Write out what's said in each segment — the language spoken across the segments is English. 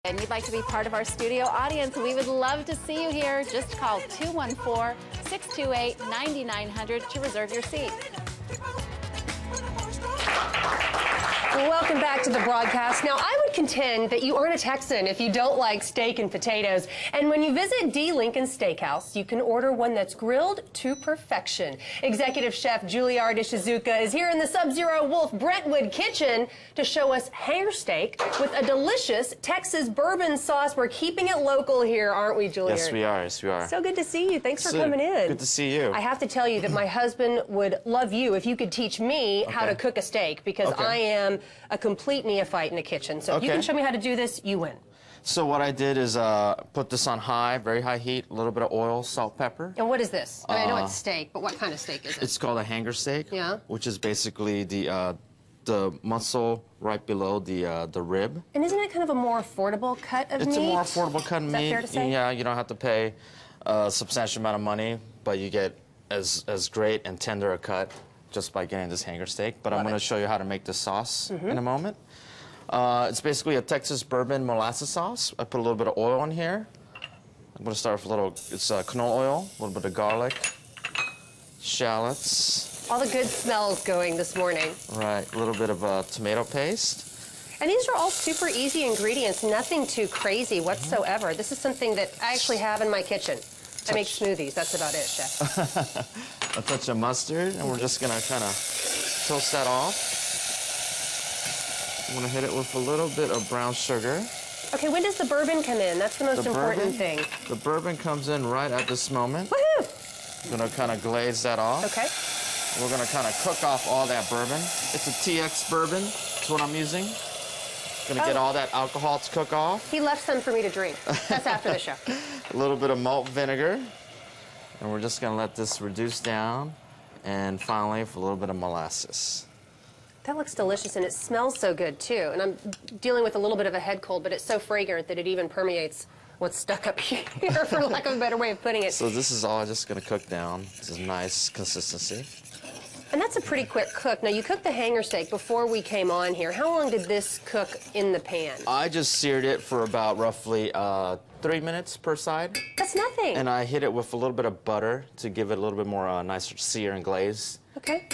And you'd like to be part of our studio audience, we would love to see you here. Just call 214-628-9900 to reserve your seat. Welcome back to the broadcast. Now, I would contend that you aren't a Texan if you don't like steak and potatoes. And when you visit D. Lincoln Steakhouse, you can order one that's grilled to perfection. Executive Chef Juilliard Ishizuka is here in the Sub-Zero Wolf Brentwood kitchen to show us hanger steak with a delicious Texas bourbon sauce. We're keeping it local here, aren't we, Juilliard? Yes, we are. Yes, we are. So good to see you. Thanks for coming in. Good to see you. I have to tell you that my husband would love you if you could teach me how to cook a steak, because I am a complete neophyte in the kitchen. So if you can show me how to do this, you win. So what I did is put this on high, very high heat, a little bit of oil, salt, pepper. And what is this? I know it's steak, but what kind of steak is it? It's called a hanger steak. Yeah. Which is basically the muscle right below the rib. And isn't it kind of a more affordable cut of meat? It's a more affordable cut of meat. Is that fair to say? Yeah, you don't have to pay a substantial amount of money, but you get as great and tender a cut just by getting this hanger steak. But I'm going to show you how to make the sauce in a moment. It's basically a Texas bourbon molasses sauce. I put a little bit of oil in here. I'm going to start with a little, it's canola oil, a little bit of garlic, shallots. All the good smells going this morning. Right, a little bit of tomato paste. And these are all super easy ingredients, nothing too crazy whatsoever. This is something that I actually have in my kitchen. I make smoothies, that's about it, Chef. A touch of mustard, and we're just gonna kind of toast that off. I'm gonna hit it with a little bit of brown sugar. Okay, when does the bourbon come in? That's the most important thing. The bourbon comes in right at this moment. Woohoo! I'm gonna kind of glaze that off. Okay. We're gonna kind of cook off all that bourbon. It's a TX bourbon, that's what I'm using. Gonna get all that alcohol to cook off. He left some for me to drink. That's after the show. A little bit of malt vinegar. And we're just gonna let this reduce down. And finally, with a little bit of molasses. That looks delicious, and it smells so good, too. And I'm dealing with a little bit of a head cold, but it's so fragrant that it even permeates what's stuck up here, for lack of a better way of putting it. So this is all just gonna cook down. This is nice consistency. And that's a pretty quick cook. Now, you cooked the hanger steak before we came on here. How long did this cook in the pan? I just seared it for about roughly 3 minutes per side. That's nothing. And I hit it with a little bit of butter to give it a little bit more nicer sear and glaze. Okay.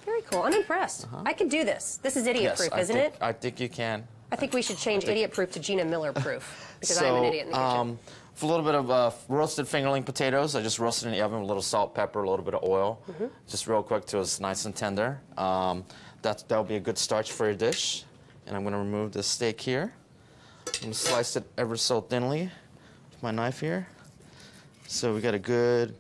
Very cool. I'm impressed. I could do this. This is idiot-proof, isn't it? I think you can. I think we should change idiot-proof to Gina Miller-proof, because I'm an idiot in the kitchen. For a little bit of roasted fingerling potatoes, I just roasted in the oven with a little salt, pepper, a little bit of oil, just real quick till it's nice and tender. That'll be a good starch for your dish. And I'm going to remove the steak here. I'm going to slice it ever so thinly with my knife here. So we got a good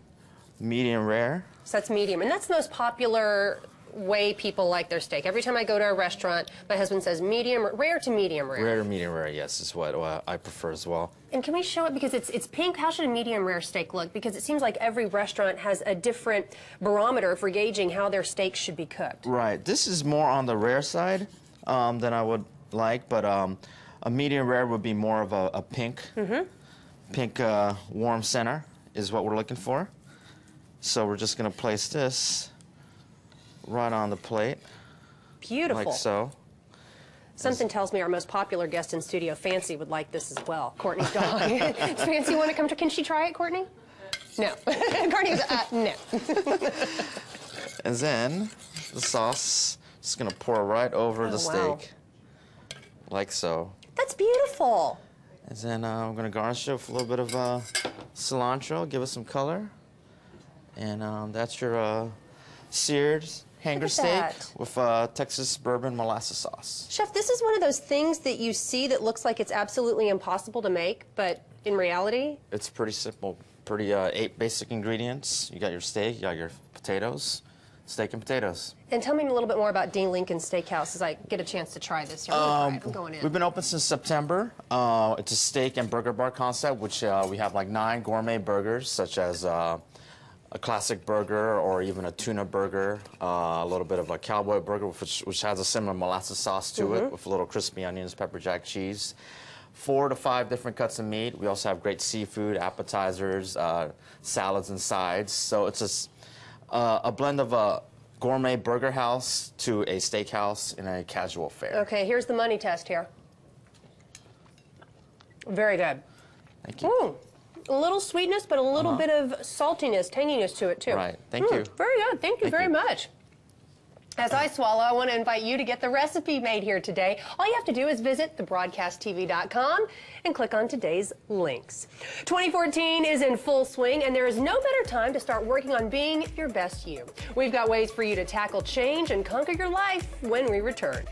medium rare. So that's medium, and that's the most popular way people like their steak. Every time I go to a restaurant, my husband says medium, rare to medium rare. Rare to medium rare, yes, is what I prefer as well. And can we show it, because it's pink? How should a medium rare steak look? Because it seems like every restaurant has a different barometer for gauging how their steak should be cooked. Right. This is more on the rare side than I would like, but a medium rare would be more of a pink. Pink warm center is what we're looking for. So we're just going to place this right on the plate. Beautiful. Like so. Something tells me our most popular guest in studio, Fancy, would like this as well. Courtney's dog. Does Fancy want to come to? Can she try it, Courtney? No. Courtney goes, no. And then the sauce is going to pour right over the steak. Like so. That's beautiful. And then I'm going to garnish it with a little bit of cilantro, give it some color. And that's your seared hanger steak with Texas bourbon molasses sauce. Chef, this is one of those things that you see that looks like it's absolutely impossible to make, but in reality? It's pretty simple. Pretty 8 basic ingredients. You got your steak, you got your potatoes, steak and potatoes. And tell me a little bit more about D. Lincoln Steakhouse as I get a chance to try this. I'm going in. We've been open since September. It's a steak and burger bar concept, which we have like 9 gourmet burgers, such as a classic burger or even a tuna burger, a little bit of a cowboy burger, which has a similar molasses sauce to it with a little crispy onions, pepper jack cheese. 4 to 5 different cuts of meat. We also have great seafood, appetizers, salads and sides. So it's a blend of a gourmet burger house to a steakhouse in a casual fare. Okay, here's the money test here. Very good. Thank you. Ooh, a little sweetness, but a little bit of saltiness, tanginess to it, too. Right. Thank you. Very good. Thank you very much. As I swallow, I want to invite you to get the recipe made here today. All you have to do is visit thebroadcasttv.com and click on today's links. 2014 is in full swing, and there is no better time to start working on being your best you. We've got ways for you to tackle change and conquer your life when we return.